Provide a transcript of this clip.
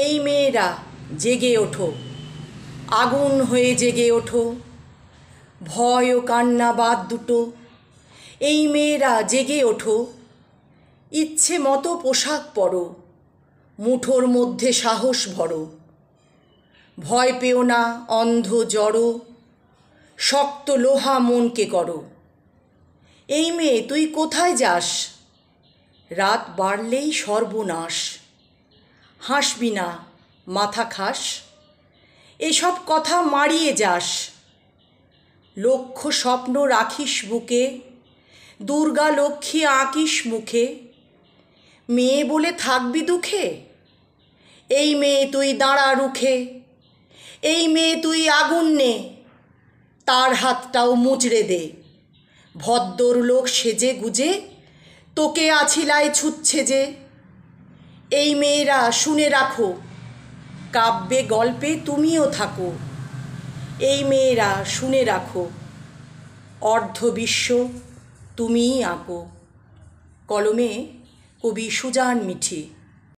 এই মেয়েরা জেগে ওঠো, আগুন হয়ে জেগে ওঠো, ভয় ও কান্না বাদ দুটো। এই মেয়েরা জেগে ওঠো, ইচ্ছে মতো পোশাক পরো, মুঠোর মধ্যে সাহস ভরো। ভয় পেও না অন্ধ জড়ো, শক্ত লোহা মনকে করো। এই মেয়ে তুই কোথায় যাস? রাত বাড়লেই সর্বনাশ। হাসবি না, মাথা খাস, এসব কথা মারিয়ে যাস। লক্ষ স্বপ্ন রাখিস বুকে, দুর্গা লক্ষ্মী আঁকিস মুখে। মেয়ে বলে থাকবি দুঃখে? এই মেয়ে তুই দাঁড়া রুখে। এই মেয়ে তুই আগুন নে, তার হাতটাও মুচড়ে দে। ভদ্দর লোক সেজে গুজে তোকে আছিলায় ছুটছে যে। এই মেয়েরা শুনে রাখো, কাব্যে গল্পে তুমিও থাকো। এই মেয়েরা শুনে রাখো, অর্ধবিশ্ব তুমিই আঁকো। কলমে কবি সুজান মিঠি।